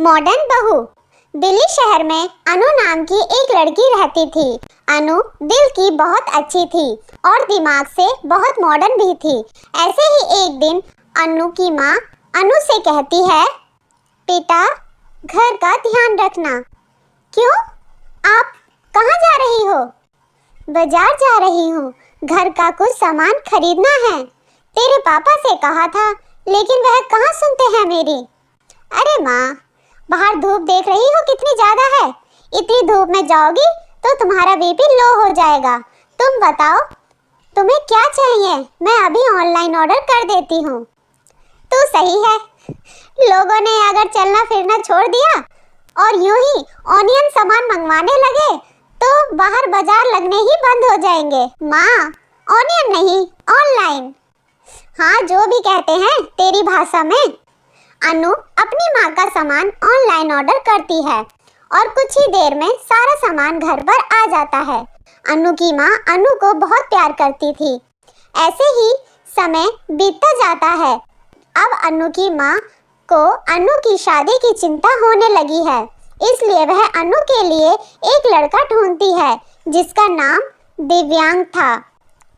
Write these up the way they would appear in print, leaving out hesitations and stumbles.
Modern बहू। दिल्ली शहर में अनु नाम की एक लड़की रहती थी। अनु दिल की बहुत अच्छी थी और दिमाग से बहुत मॉडर्न भी थी। ऐसे ही एक दिन अनु की माँ अनु से कहती है, बेटा घर का ध्यान रखना। क्यों? आप कहाँ जा रही हो? बाजार जा रही हूँ, घर का कुछ सामान खरीदना है। तेरे पापा से कहा था लेकिन वह कहाँ सुनते हैं मेरी। अरे माँ, बाहर धूप देख रही हो कितनी ज्यादा है। इतनी धूप में जाओगी तो तुम्हारा बीपी लो हो जाएगा। तुम बताओ तुम्हें क्या चाहिए, मैं अभी ऑनलाइन ऑर्डर कर देती हूँ। तो सही है, लोगों ने अगर चलना फिरना छोड़ दिया और यूं ही ऑनियन सामान मंगवाने लगे तो बाहर बाजार लगने ही बंद हो जाएंगे। माँ, ऑनियन नहीं ऑनलाइन। हाँ, जो भी कहते हैं तेरी भाषा में। अनु अपनी माँ का सामान ऑनलाइन ऑर्डर करती है और कुछ ही देर में सारा सामान घर पर आ जाता है। अनु की माँ अनु को बहुत प्यार करती थी। ऐसे ही समय बीतता जाता है। अब अनु की माँ को अनु की शादी की चिंता होने लगी है, इसलिए वह अनु के लिए एक लड़का ढूंढती है जिसका नाम दिव्यांग था।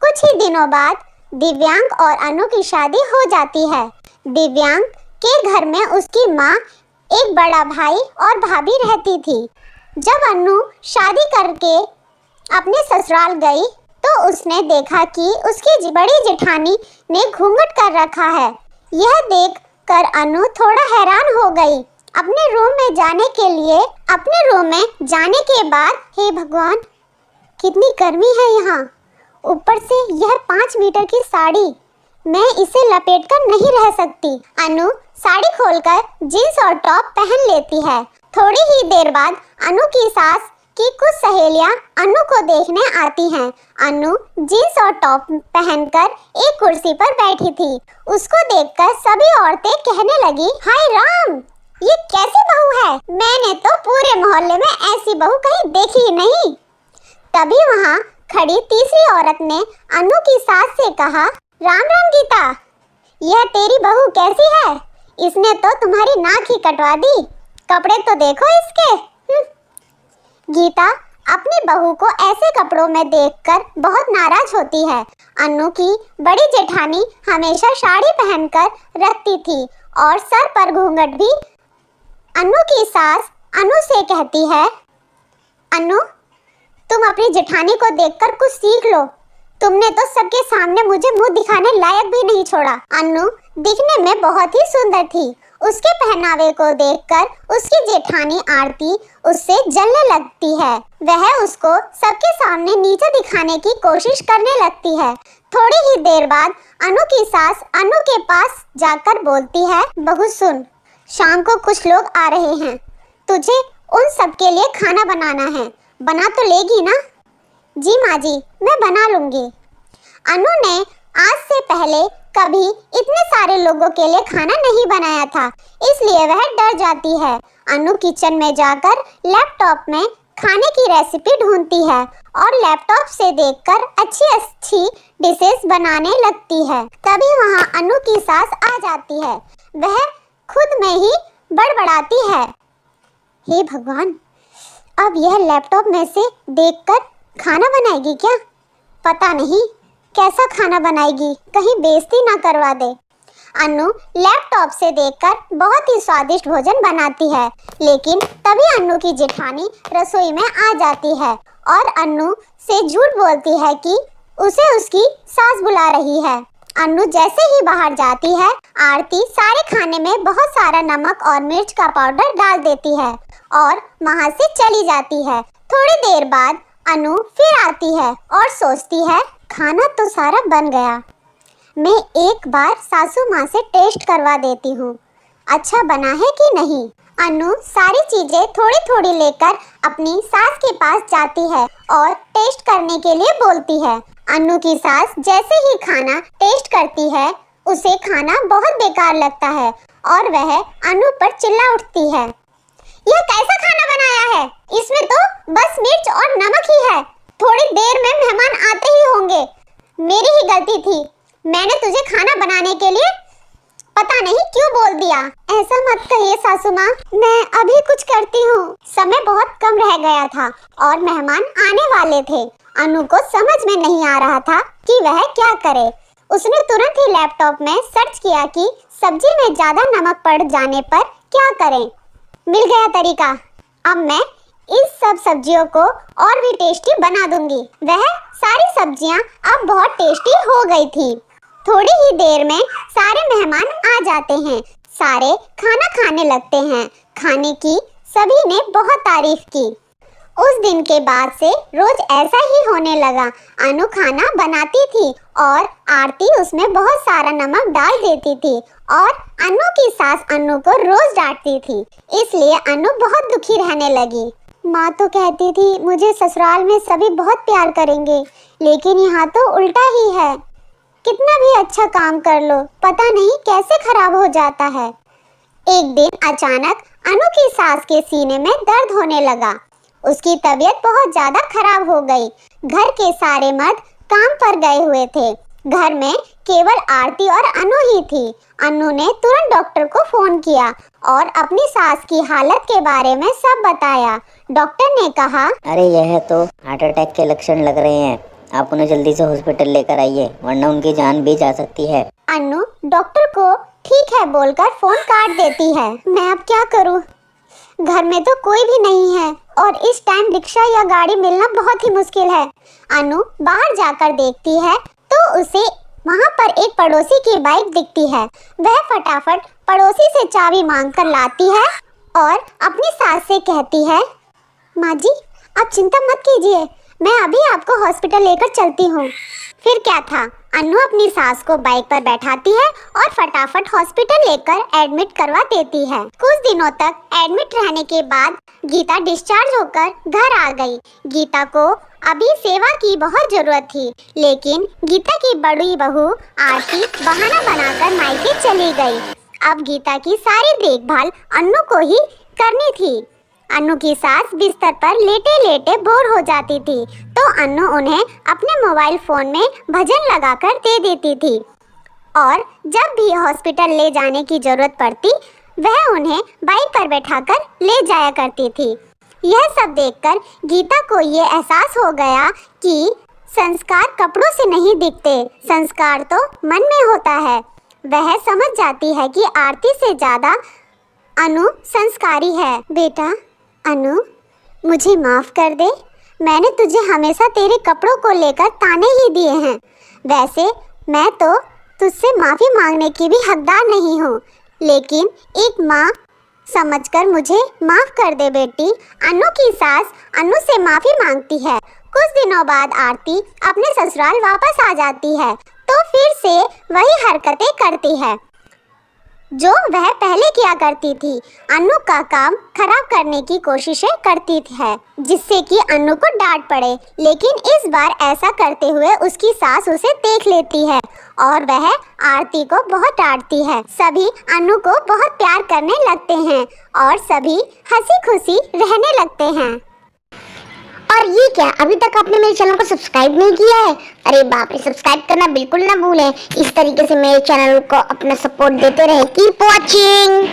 कुछ ही दिनों बाद दिव्यांग और अनु की शादी हो जाती है। दिव्यांग के घर में उसकी माँ, एक बड़ा भाई और भाभी रहती थी। जब अनु शादी करके अपने ससुराल गई तो उसने देखा कि उसकी बड़ी जेठानी ने घूंघट कर रखा है। यह देखकर अनु थोड़ा हैरान हो गई। अपने रूम में जाने के बाद, हे भगवान कितनी गर्मी है यहाँ, ऊपर से यह 5 मीटर की साड़ी, मैं इसे लपेटकर नहीं रह सकती। अनु साड़ी खोलकर जींस और टॉप पहन लेती है। थोड़ी ही देर बाद अनु की सास की कुछ सहेलियां अनु को देखने आती हैं। अनु जींस और टॉप पहनकर एक कुर्सी पर बैठी थी। उसको देखकर सभी औरतें कहने लगी, हाय राम, ये कैसी बहू है? मैंने तो पूरे मोहल्ले में ऐसी बहू कहीं देखी ही नहीं। तभी वहाँ खड़ी तीसरी औरत ने अनु की सास से कहा, राम राम गीता, यह तेरी बहू कैसी है? इसने तो तुम्हारी नाक ही कटवा दी, कपड़े तो देखो इसके। गीता अपनी बहू को ऐसे कपड़ों में देखकर बहुत नाराज होती है। अनु की बड़ी जेठानी हमेशा साड़ी पहनकर रखती थी और सर पर घूंघट भी। अनु की सास अनु से कहती है, अनु तुम अपनी जेठानी को देखकर कुछ सीख लो, तुमने तो सबके सामने मुझे मुंह दिखाने लायक भी नहीं छोड़ा। अनु दिखने में बहुत ही सुंदर थी। उसके पहनावे को देखकर उसकी जेठानी आरती उससे जलने लगती है। वह उसको सबके सामने नीचे दिखाने की कोशिश करने लगती है। थोड़ी ही देर बाद अनु की सास अनु के पास जाकर बोलती है, बहू सुन, शाम को कुछ लोग आ रहे हैं, तुझे उन सबके लिए खाना बनाना है, बना तो लेगी ना? जी माँ जी, मैं बना लूंगी। अनु ने आज से पहले कभी इतने सारे लोगों के लिए खाना नहीं बनाया था, इसलिए वह डर जाती है। अनु किचन में जाकर लैपटॉप में खाने की रेसिपी ढूंढती है और लैपटॉप से देखकर अच्छी डिशेस बनाने लगती है। तभी वहाँ अनु की सास आ जाती है। वह खुद में ही बड़बड़ाती है, हे भगवान, अब यह लैपटॉप में से देखकर खाना बनाएगी क्या? पता नहीं कैसा खाना बनाएगी, कहीं बेइज्जती ना करवा दे। अनु लैपटॉप से देखकर बहुत ही स्वादिष्ट भोजन बनाती है, लेकिन तभी अनु की जेठानी रसोई में आ जाती है और अनु से झूठ बोलती है कि उसे उसकी सास बुला रही है। अनु जैसे ही बाहर जाती है, आरती सारे खाने में बहुत सारा नमक और मिर्च का पाउडर डाल देती है और वहाँ से चली जाती है। थोड़ी देर बाद अनु फिर आती है और सोचती है, खाना तो सारा बन गया, मैं एक बार सासू माँ से टेस्ट करवा देती हूँ, अच्छा बना है कि नहीं। अनु सारी चीजें थोड़ी थोड़ी लेकर अपनी सास के पास जाती है और टेस्ट करने के लिए बोलती है। अनु की सास जैसे ही खाना टेस्ट करती है, उसे खाना बहुत बेकार लगता है और वह अनु पर चिल्ला उठती है, यह कैसा खाना बनाया है? इसमें तो बस मिर्च और नमक ही है। थोड़ी देर में मेहमान आते ही होंगे, मेरी ही गलती थी, मैंने तुझे खाना बनाने के लिए पता नहीं क्यों बोल दिया। ऐसा मत कहिए सासू माँ, मैं अभी कुछ करती हूँ। समय बहुत कम रह गया था और मेहमान आने वाले थे। अनु को समझ में नहीं आ रहा था कि वह क्या करे। उसने तुरंत ही लैपटॉप में सर्च किया कि सब्जी में ज्यादा नमक पड़ जाने पर क्या करें। मिल गया तरीका। अब मैं इस सब सब्जियों को और भी टेस्टी बना दूंगी। वह सारी सब्जियां अब बहुत टेस्टी हो गई थी। थोड़ी ही देर में सारे मेहमान आ जाते हैं। सारे खाना खाने लगते हैं। खाने की सभी ने बहुत तारीफ की। उस दिन के बाद से रोज ऐसा ही होने लगा। अनु खाना बनाती थी और आरती उसमें बहुत सारा नमक डाल देती थी और अनु की सास अनु को रोज डांटती थी। इसलिए अनु बहुत दुखी रहने लगी। माँ तो कहती थी मुझे ससुराल में सभी बहुत प्यार करेंगे, लेकिन यहाँ तो उल्टा ही है। कितना भी अच्छा काम कर लो, पता नहीं कैसे खराब हो जाता है। एक दिन अचानक अनु की सास के सीने में दर्द होने लगा। उसकी तबीयत बहुत ज्यादा खराब हो गई। घर के सारे मर्द काम पर गए हुए थे। घर में केवल आरती और अनु ही थी। अनु ने तुरंत डॉक्टर को फोन किया और अपनी सास की हालत के बारे में सब बताया। डॉक्टर ने कहा, अरे यह तो हार्ट अटैक के लक्षण लग रहे हैं, आप उन्हें जल्दी से हॉस्पिटल लेकर आइए, वरना उनकी जान भी जा सकती है। अनु डॉक्टर को ठीक है बोलकर फोन काट देती है। मैं अब क्या करूं? घर में तो कोई भी नहीं है और इस टाइम रिक्शा या गाड़ी मिलना बहुत ही मुश्किल है। अनु बाहर जाकर देखती है तो उसे वहां पर एक पड़ोसी की बाइक दिखती है। वह फटाफट पड़ोसी से चाबी मांगकर लाती है और अपनी सास से कहती है, माँ जी आप चिंता मत कीजिए, मैं अभी आपको हॉस्पिटल लेकर चलती हूँ। फिर क्या था, अनु अपनी सास को बाइक पर बैठाती है और फटाफट हॉस्पिटल लेकर एडमिट करवा देती है। कुछ दिनों तक एडमिट रहने के बाद गीता डिस्चार्ज होकर घर आ गई। गीता को अभी सेवा की बहुत जरूरत थी, लेकिन गीता की बड़ी बहू आरती बहाना बनाकर मायके चली गई। अब गीता की सारी देखभाल अनु को ही करनी थी। अनु की सास बिस्तर पर लेटे लेटे बोर हो जाती थी तो अनु उन्हें अपने मोबाइल फोन में भजन लगाकर दे देती थी और जब भी हॉस्पिटल ले जाने की जरूरत पड़ती वह उन्हें बाइक पर बैठाकर ले जाया करती थी। यह सब देखकर गीता को ये एहसास हो गया कि संस्कार कपड़ों से नहीं दिखते, संस्कार तो मन में होता है। वह समझ जाती है कि आरती से ज्यादा अनु संस्कारी है। बेटा अनु, मुझे माफ कर दे, मैंने तुझे हमेशा तेरे कपड़ों को लेकर ताने ही दिए हैं। वैसे मैं तो तुझसे माफ़ी मांगने की भी हकदार नहीं हूँ, लेकिन एक माँ समझकर मुझे माफ़ कर दे बेटी। अनु की सास अनु से माफ़ी मांगती है। कुछ दिनों बाद आरती अपने ससुराल वापस आ जाती है तो फिर से वही हरकतें करती है जो वह पहले किया करती थी। अनु का काम खराब करने की कोशिशें करती है जिससे कि अनु को डांट पड़े, लेकिन इस बार ऐसा करते हुए उसकी सास उसे देख लेती है और वह आरती को बहुत डांटती है। सभी अनु को बहुत प्यार करने लगते हैं और सभी हंसी खुशी रहने लगते हैं। और ये क्या, अभी तक आपने मेरे चैनल को सब्सक्राइब नहीं किया है? अरे बाप रे, सब्सक्राइब करना बिल्कुल ना भूलें। इस तरीके से मेरे चैनल को अपना सपोर्ट देते रहे। Keep watching.